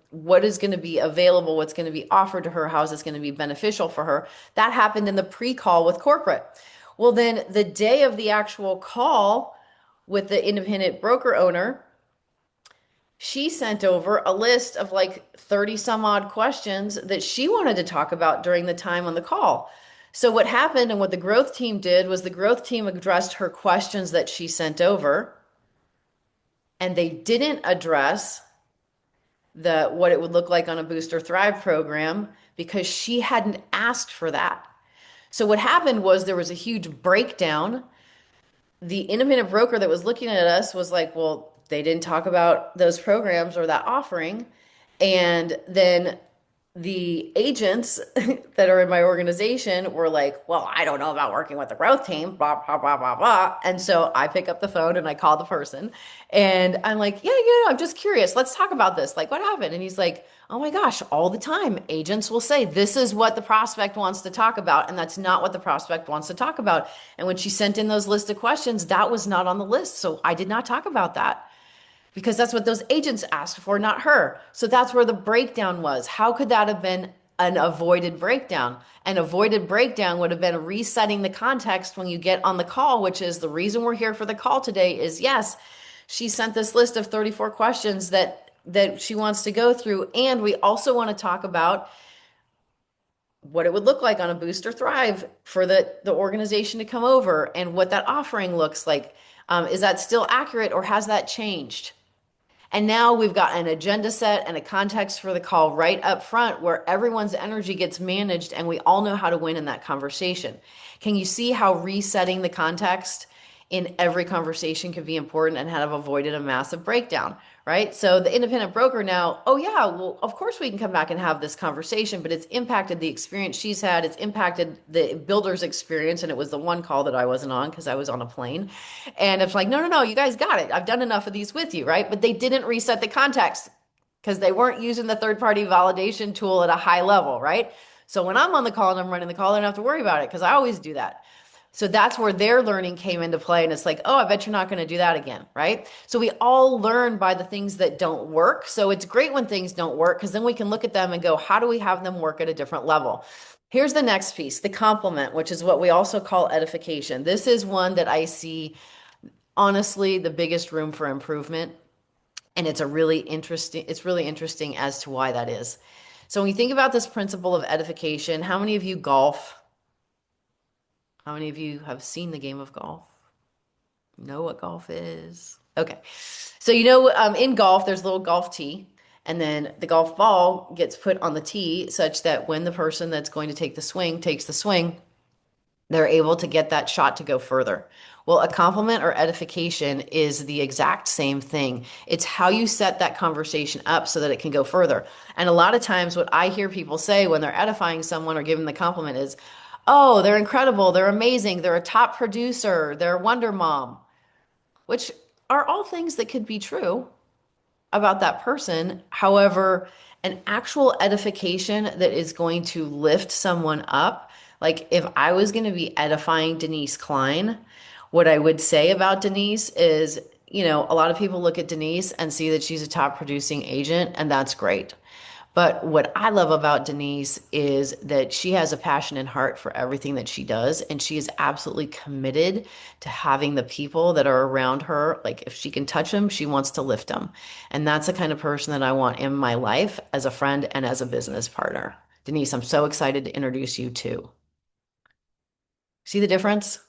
what is going to be available, what's going to be offered to her, how is this going to be beneficial for her? That happened in the pre-call with corporate. Well, then the day of the actual call with the independent broker owner, she sent over a list of like 30 some odd questions that she wanted to talk about during the time on the call. So what happened and what the growth team did was the growth team addressed her questions that she sent over. And they didn't address what it would look like on a Booster Thrive program because she hadn't asked for that. So what happened was there was a huge breakdown. The independent broker that was looking at us was like, well, they didn't talk about those programs or that offering. And then the agents that are in my organization were like, well, I don't know about working with the growth team, blah, blah, blah, blah, blah. And so I pick up the phone and I call the person and I'm like, yeah, I'm just curious. Let's talk about this. Like, what happened? And he's like, oh my gosh, all the time agents will say, this is what the prospect wants to talk about. And that's not what the prospect wants to talk about. And when she sent in those list of questions, that was not on the list. So I did not talk about that. Because that's what those agents asked for, not her. So that's where the breakdown was. How could that have been an avoided breakdown? An avoided breakdown would have been resetting the context when you get on the call, which is the reason we're here for the call today is, yes, she sent this list of 34 questions that she wants to go through. And we also want to talk about what it would look like on a Booster Thrive for the organization to come over and what that offering looks like. Is that still accurate or has that changed? And now we've got an agenda set and a context for the call right up front where everyone's energy gets managed and we all know how to win in that conversation. Can you see how resetting the context in every conversation could be important and have avoided a massive breakdown, right? So the independent broker now, oh yeah, well, of course we can come back and have this conversation, but it's impacted the experience she's had. It's impacted the builder's experience. And it was the one call that I wasn't on because I was on a plane. And it's like, no, no, no, you guys got it. I've done enough of these with you, right? But they didn't reset the context because they weren't using the third-party validation tool at a high level, right? So when I'm on the call and I'm running the call, I don't have to worry about it because I always do that. So that's where their learning came into play. And it's like, oh, I bet you're not going to do that again, right? So we all learn by the things that don't work. So it's great when things don't work because then we can look at them and go, how do we have them work at a different level? Here's the next piece, the compliment, which is what we also call edification. This is one that I see, honestly, the biggest room for improvement. And it's really interesting as to why that is. So when you think about this principle of edification, how many of you golf? How many of you have seen the game of golf? Know what golf is? Okay. So, in golf, there's a little golf tee, and then the golf ball gets put on the tee such that when the person that's going to take the swing takes the swing, they're able to get that shot to go further. Well, a compliment or edification is the exact same thing. It's how you set that conversation up so that it can go further. And a lot of times, what I hear people say when they're edifying someone or giving the compliment is, oh, they're incredible, they're amazing, they're a top producer, they're a Wonder Mom, which are all things that could be true about that person. However, an actual edification that is going to lift someone up, like if I was going to be edifying Denise Klein, what I would say about Denise is, a lot of people look at Denise and see that she's a top producing agent, and that's great. But what I love about Denise is that she has a passion and heart for everything that she does. And she is absolutely committed to having the people that are around her. Like if she can touch them, she wants to lift them. And that's the kind of person that I want in my life as a friend and as a business partner. Denise, I'm so excited to introduce you to. See the difference?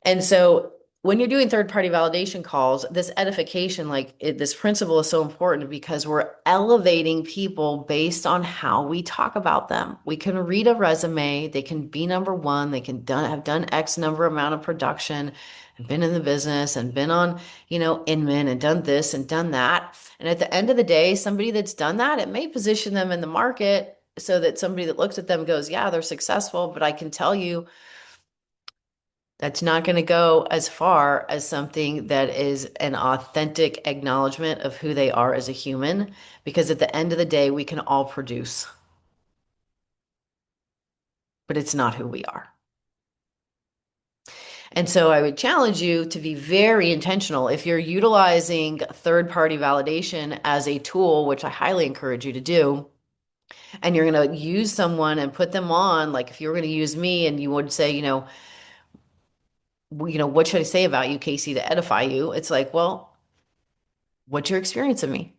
And so when you're doing third-party validation calls, this edification, this principle is so important because we're elevating people based on how we talk about them. We can read a resume, they can be number one, they can have done X number amount of production and been in the business and been on, Inman and done this and done that. And at the end of the day, somebody that's done that, it may position them in the market so that somebody that looks at them goes, yeah, they're successful, but I can tell you, that's not going to go as far as something that is an authentic acknowledgement of who they are as a human, because at the end of the day, we can all produce, but it's not who we are. And so I would challenge you to be very intentional. If you're utilizing third-party validation as a tool, which I highly encourage you to do, and you're going to use someone and put them on, like if you were going to use me and you would say, what should I say about you, Casey, to edify you? It's like, well, what's your experience of me?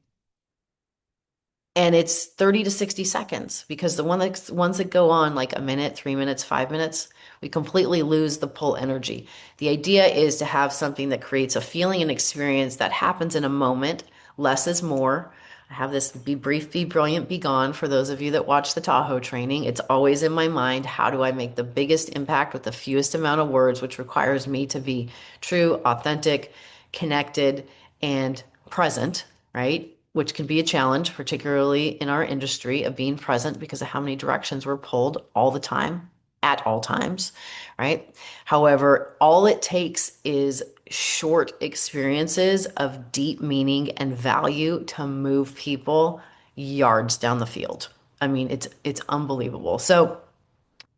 And it's 30 to 60 seconds because the ones that go on like a minute, 3 minutes, 5 minutes, we completely lose the pull energy. The idea is to have something that creates a feeling and experience that happens in a moment. Less is more. I have this be brief, be brilliant, be gone. For those of you that watch the Tahoe training, it's always in my mind. How do I make the biggest impact with the fewest amount of words, which requires me to be true, authentic, connected, and present, right? Which can be a challenge, particularly in our industry of being present because of how many directions we're pulled all the time, at all times, right? However, all it takes is short experiences of deep meaning and value to move people yards down the field. I mean, it's unbelievable. So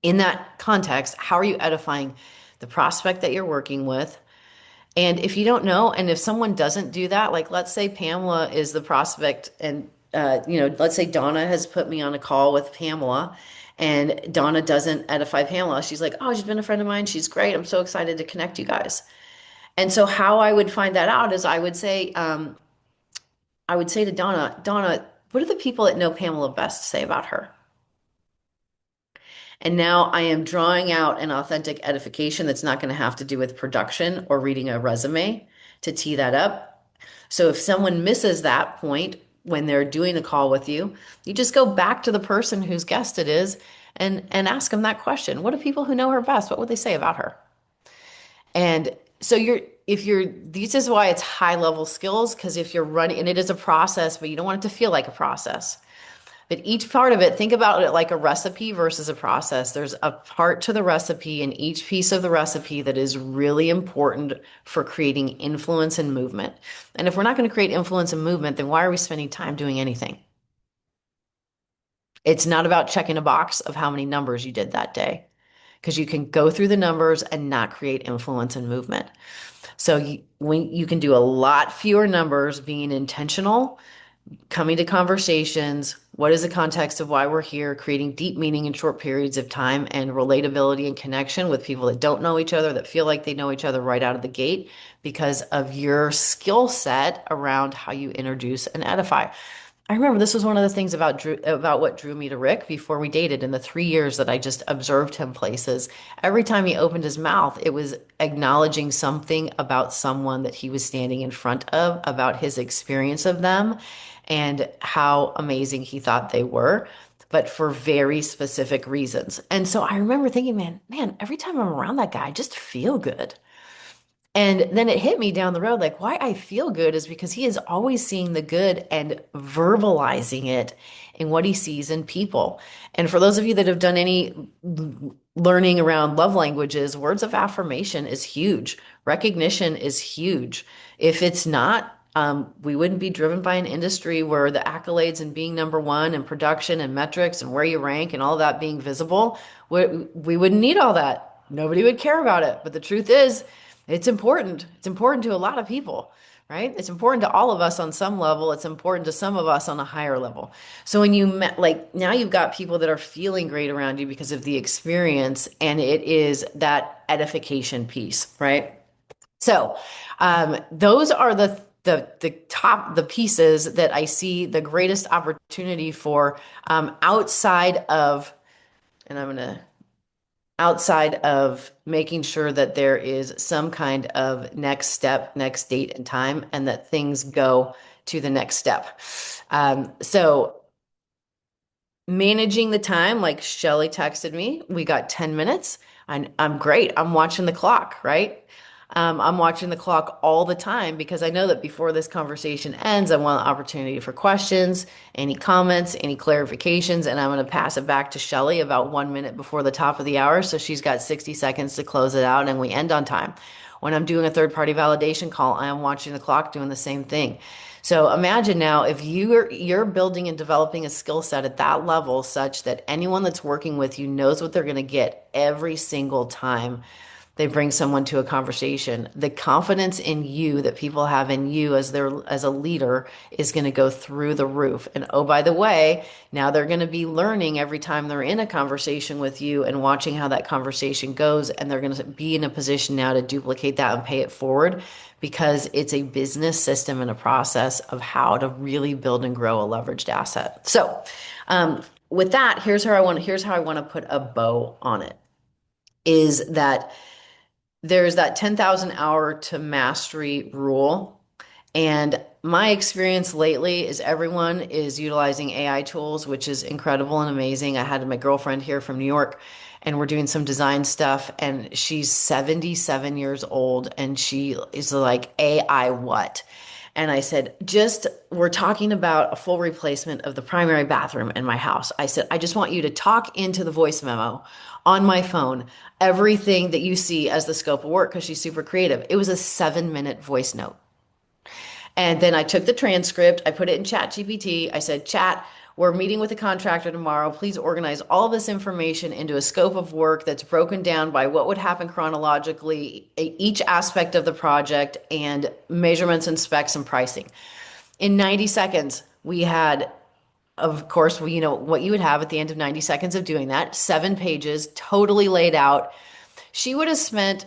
in that context, how are you edifying the prospect that you're working with? And if you don't know, and if someone doesn't do that, like let's say Pamela is the prospect and, let's say Donna has put me on a call with Pamela and Donna doesn't edify Pamela. She's like, oh, she's been a friend of mine. She's great. I'm so excited to connect you guys. And so how I would find that out is I would say to Donna, what do the people that know Pamela best say about her? And now I am drawing out an authentic edification that's not going to have to do with production or reading a resume, to tee that up. So if someone misses that point when they're doing the call with you, you just go back to the person whose guest it is and ask them that question. What do people who know her best, what would they say about her? And so this is why it's high level skills, because if you're running, and it is a process, but you don't want it to feel like a process. But each part of it, think about it like a recipe versus a process. There's a part to the recipe and each piece of the recipe that is really important for creating influence and movement. And if we're not going to create influence and movement, then why are we spending time doing anything? It's not about checking a box of how many numbers you did that day, because you can go through the numbers and not create influence and movement. So when you can do a lot fewer numbers, being intentional, coming to conversations, what is the context of why we're here, creating deep meaning in short periods of time, and relatability and connection with people that don't know each other, that feel like they know each other right out of the gate because of your skill set around how you introduce and edify. I remember this was one of the things about what drew me to Rick before we dated in the 3 years that I just observed him places. Every time he opened his mouth, it was acknowledging something about someone that he was standing in front of, about his experience of them and how amazing he thought they were, but for very specific reasons. And so I remember thinking, man, every time I'm around that guy, I just feel good. And then it hit me down the road, like why I feel good is because he is always seeing the good and verbalizing it in what he sees in people. And for those of you that have done any learning around love languages, words of affirmation is huge. Recognition is huge. If it's not, we wouldn't be driven by an industry where the accolades and being number one and production and metrics and where you rank and all that being visible. We wouldn't need all that. Nobody would care about it. But the truth is, it's important. It's important to a lot of people, right? It's important to all of us on some level. It's important to some of us on a higher level. So when you met, like now you've got people that are feeling great around you because of the experience, and it is that edification piece, right? So those are the pieces that I see the greatest opportunity for outside of, and I'm going to outside of making sure that there is some kind of next step, next date and time, and that things go to the next step. So managing the time, like Shelly texted me, we got 10 minutes. I'm great. I'm watching the clock, right? I'm watching the clock all the time because I know that before this conversation ends, I want an opportunity for questions, any comments, any clarifications, and I'm going to pass it back to Shelly about 1 minute before the top of the hour. So she's got 60 seconds to close it out and we end on time. When I'm doing a third-party validation call, I am watching the clock doing the same thing. So imagine now if you're building and developing a skill set at that level such that anyone that's working with you knows what they're going to get every single time they bring someone to a conversation. The confidence in you that people have in you as a leader is going to go through the roof. And oh, by the way, now they're going to be learning every time they're in a conversation with you and watching how that conversation goes. And they're going to be in a position now to duplicate that and pay it forward because it's a business system and a process of how to really build and grow a leveraged asset. So with that, here's how I want to put a bow on it, is that there's that 10,000 hour to mastery rule. And my experience lately is everyone is utilizing AI tools, which is incredible and amazing. I had my girlfriend here from New York and we're doing some design stuff and she's 77 years old and she is like, AI what? And I said, we're talking about a full replacement of the primary bathroom in my house. I said, I just want you to talk into the voice memo on my phone, everything that you see as the scope of work, because she's super creative. It was a 7-minute voice note. And then I took the transcript, I put it in ChatGPT. I said, Chat, we're meeting with a contractor tomorrow. Please organize all this information into a scope of work that's broken down by what would happen chronologically, each aspect of the project, and measurements and specs and pricing. In 90 seconds, we had, of course, you know what you would have at the end of 90 seconds of doing that, 7 pages, totally laid out. She would have spent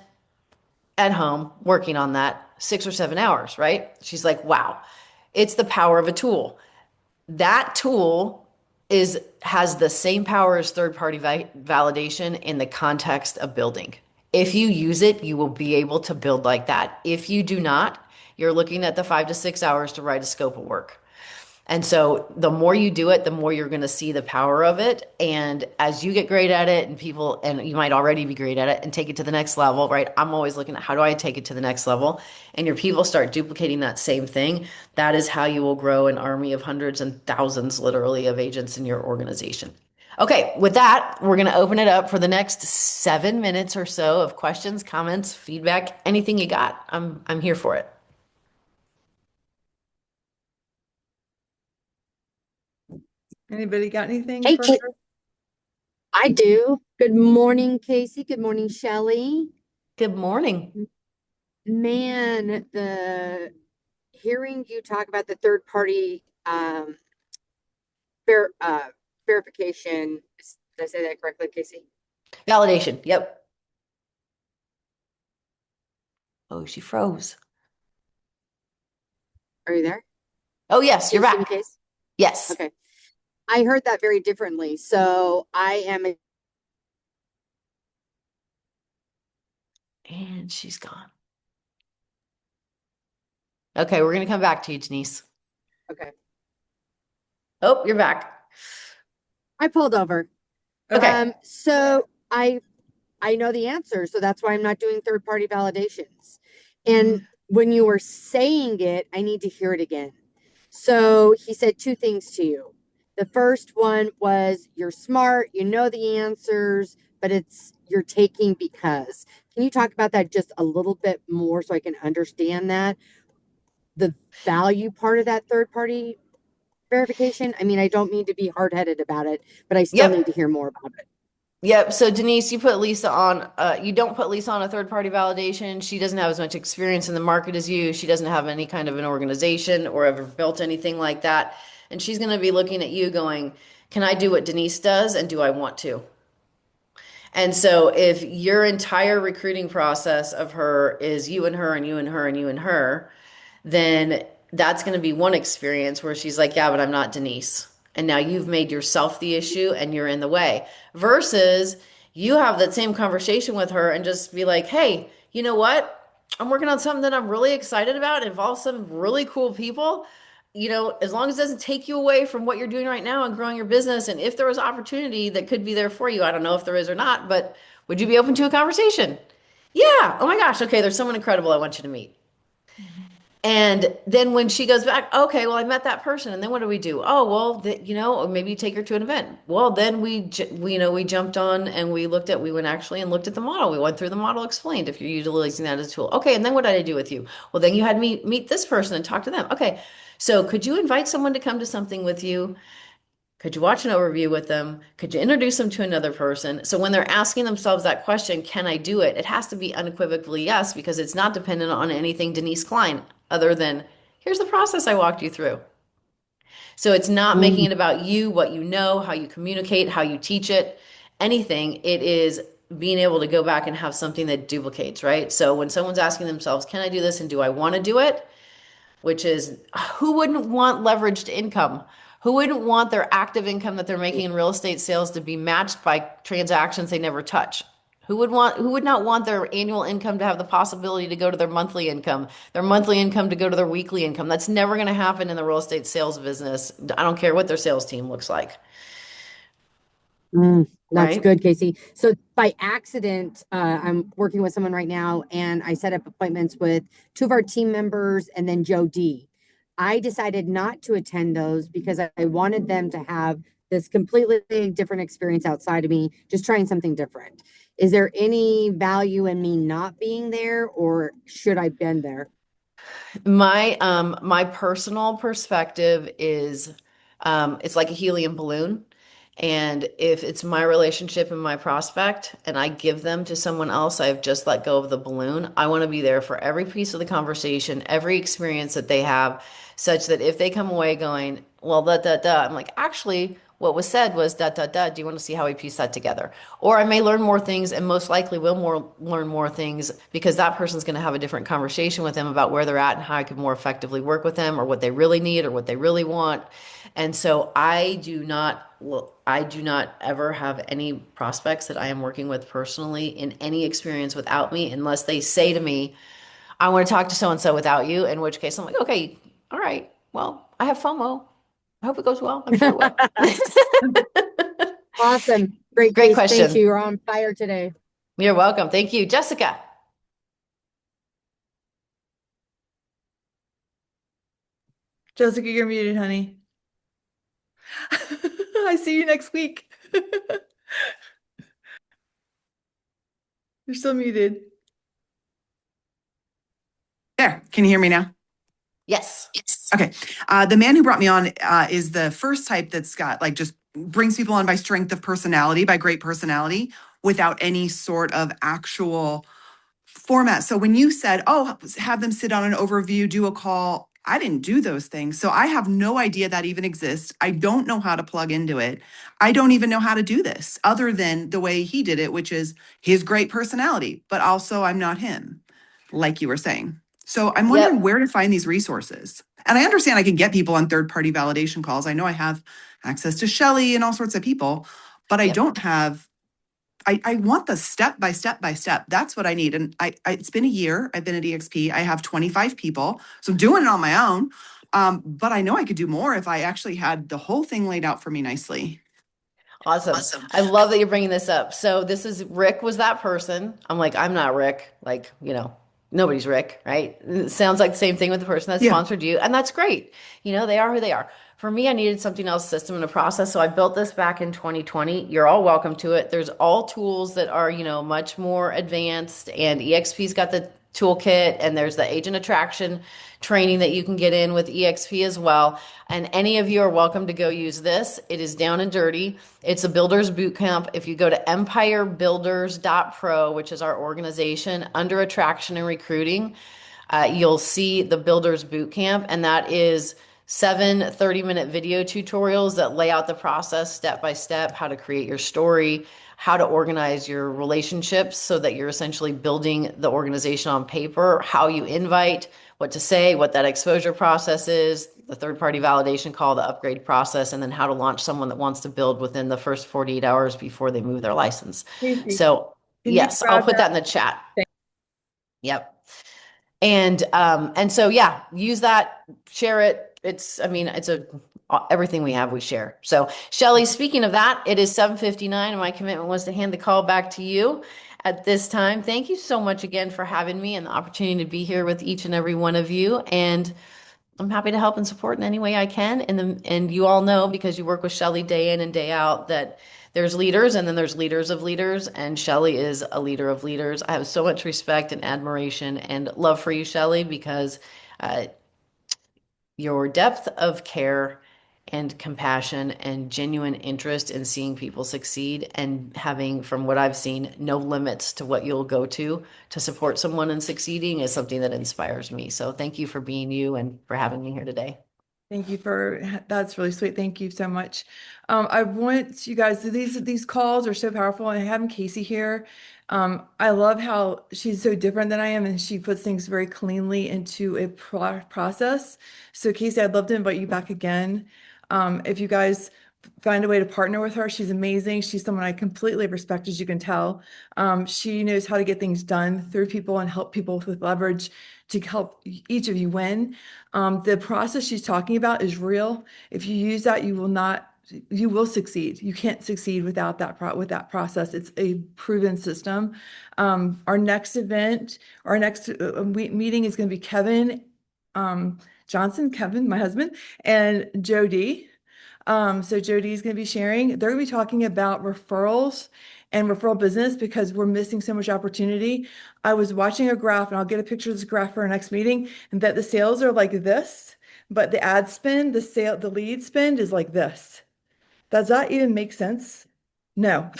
at home working on that 6 or 7 hours, right? She's like, wow, it's the power of a tool. That tool has the same power as third-party validation in the context of building. If you use it, you will be able to build like that. If you do not, you're looking at the 5 to 6 hours to write a scope of work. And so the more you do it, the more you're going to see the power of it. And as you get great at it, and people, and you might already be great at it and take it to the next level, right? I'm always looking at how do I take it to the next level? And your people start duplicating that same thing. That is how you will grow an army of hundreds and thousands, literally, of agents in your organization. Okay, with that, we're going to open it up for the next 7 minutes or so of questions, comments, feedback, anything you got. I'm here for it. Anybody got anything Hey, for her? I do. Good morning, Casey. Good morning, Shelley. Good morning. Man, the hearing you talk about the third party ver verification. Did I say that correctly, Casey? Validation. Yep. Oh, she froze. Are you there? Oh, yes, Do you're you see me, back. Case? Yes. Okay. I heard that very differently. So I am And she's gone. Okay, we're going to come back to you, Denise. okay. Oh, you're back. I pulled over. Okay. So I know the answer, so that's why I'm not doing third party validations. And when you were saying it, I need to hear it again. So he said two things to you. The first one was you're smart, you know the answers, but it's you're taking because. Can you talk about that just a little bit more so I can understand that? The value part of that third party verification. I mean, I don't mean to be hard headed about it, but I still need to Yep. hear more about it. Yep. So Denise, you put Lisa on, you don't put Lisa on a third party validation. She doesn't have as much experience in the market as you. She doesn't have any kind of an organization or ever built anything like that. And she's going to be looking at you going, can I do what Denise does? And do I want to? And so if your entire recruiting process of her is you and her and you and her and you and her, then that's going to be one experience where she's like, yeah, but I'm not Denise. And now you've made yourself the issue and you're in the way. Versus you have that same conversation with her and just be like, hey, you know what? I'm working on something that I'm really excited about. It involves some really cool people. As long as it doesn't take you away from what you're doing right now and growing your business. And if there was opportunity that could be there for you, I don't know if there is or not, but would you be open to a conversation? Yeah. Oh my gosh. Okay. There's someone incredible I want you to meet. And then when she goes back, okay, well, I met that person, and then what do we do? Oh, well, or maybe you take her to an event. Well, then we jumped on and we went actually and looked at the model. We went through the model, explained if you're utilizing that as a tool. Okay, and then what did I do with you? Well, then you had me meet this person and talk to them. Okay, so could you invite someone to come to something with you? Could you watch an overview with them? Could you introduce them to another person? So when they're asking themselves that question, can I do it? It has to be unequivocally yes, because it's not dependent on anything Denise Klein other than here's the process I walked you through. So it's not making Mm. it about you, what you know, how you communicate, how you teach it, anything. It is being able to go back and have something that duplicates, right? So when someone's asking themselves, can I do this and do I want to do it? Which is who wouldn't want leveraged income? Who wouldn't want their active income that they're making in real estate sales to be matched by transactions they never touch? Who would not want their annual income to have the possibility to go to their monthly income to go to their weekly income? That's never going to happen in the real estate sales business. I don't care what their sales team looks like, That's right? good, Casey. So by accident, I'm working with someone right now, and I set up appointments with two of our team members and then Joe D. I decided not to attend those because I wanted them to have this completely different experience outside of me, just trying something different. Is there any value in me not being there, or should I been there? My personal perspective is it's like a helium balloon. And if it's my relationship and my prospect and I give them to someone else, I've just let go of the balloon. I want to be there for every piece of the conversation, every experience that they have, such that if they come away going, well, I'm like, actually, what was said was da da da. Do you want to see how we piece that together? Or I may learn more things and most likely will learn more things because that person's going to have a different conversation with them about where they're at and how I could more effectively work with them or what they really need or what they really want. And so I do not ever have any prospects that I am working with personally in any experience without me unless they say to me, I want to talk to so and so without you, in which case I'm like, okay, all right, well, I have FOMO. I hope it goes well. I'm sure it will. Awesome. Great Great case. Thank you. question. You're on fire today. You're welcome. Thank you. Jessica. Jessica, you're muted, honey. I see you next week. You're still muted. There, can you hear me now? Yes. Okay. The man who brought me on is the first type that's got like just brings people on by strength of personality, by great personality, without any sort of actual format. So when you said, oh, have them sit on an overview, do a call, I didn't do those things. So I have no idea that even exists. I don't know how to plug into it. I don't even know how to do this other than the way he did it, which is his great personality, but also I'm not him, like you were saying. So I'm wondering Yep. where to find these resources. And I understand I can get people on third-party validation calls. I know I have access to Shelley and all sorts of people, but I Yep. don't have I want the step by step by step. That's what I need. And it's been a year. I've been at EXP. I have 25 people. So I'm doing it on my own. But I know I could do more if I actually had the whole thing laid out for me nicely. Awesome. I love that you're bringing this up. So this is Rick was that person. I'm like, I'm not Rick. Like, nobody's Rick, right? It sounds like the same thing with the person that Yeah. sponsored you. And that's great. They are who they are. For me, I needed something else, system and a process. So I built this back in 2020. You're all welcome to it. There's all tools that are, much more advanced, and EXP's got the toolkit, and there's the agent attraction training that you can get in with EXP as well. And any of you are welcome to go use this. It is down and dirty. It's a builder's boot camp. If you go to EmpireBuildersPro, which is our organization under attraction and recruiting, you'll see the builders boot camp, and that is 7 30-minute video tutorials that lay out the process step by step, how to create your story, how to organize your relationships so that you're essentially building the organization on paper, how you invite, what to say, what that exposure process is, the third-party validation call, the upgrade process, and then how to launch someone that wants to build within the first 48 hours before they move their license. Casey, So can you yes, I'll grab put that that? in the chat. Yep. And so yeah, use that, share it. It's everything we have, we share. So Shelley, speaking of that, it is 7:59 and my commitment was to hand the call back to you at this time. Thank you so much again for having me and the opportunity to be here with each and every one of you. And I'm happy to help and support in any way I can. And you all know, because you work with Shelley day in and day out, that there's leaders and then there's leaders of leaders, and Shelley is a leader of leaders. I have so much respect and admiration and love for you, Shelley, because your depth of care and compassion and genuine interest in seeing people succeed, and having, from what I've seen, no limits to what you'll go to support someone in succeeding is something that inspires me. So thank you for being you and for having me here today. Thank you that's really sweet. Thank you so much. I want you guys, these calls are so powerful, and having Casey here, I love how she's so different than I am, and she puts things very cleanly into a process. So Casey, I'd love to invite you back again. If you guys find a way to partner with her, she's amazing. She's someone I completely respect, as you can tell. She knows how to get things done through people and help people with leverage to help each of you win. The process she's talking about is real. If you use that, you will succeed. You can't succeed without that process. It's a proven system. Our next event, our next meeting is going to be Kevin Johnson, Kevin, my husband, and Jody. So Jody is going to be sharing. They're going to be talking about referrals and referral business, because we're missing so much opportunity. I was watching a graph, and I'll get a picture of this graph for our next meeting, and that the sales are like this, but the ad spend, the lead spend is like this. Does that even make sense? No.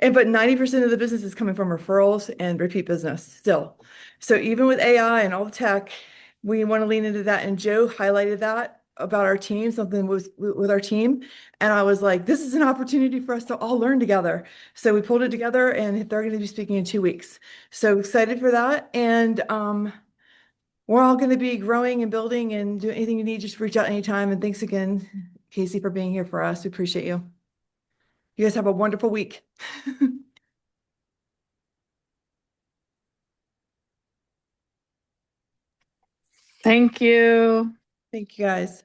But 90% of the business is coming from referrals and repeat business still. So even with AI and all the tech, we want to lean into that. And Joe highlighted that about our team, something with our team. And I was like, this is an opportunity for us to all learn together. So we pulled it together, and they're going to be speaking in 2 weeks. So excited for that. And we're all going to be growing and building, and do anything you need, just reach out anytime. And thanks again, Casey, for being here for us. We appreciate you. You guys have a wonderful week. Thank you. Thank you guys.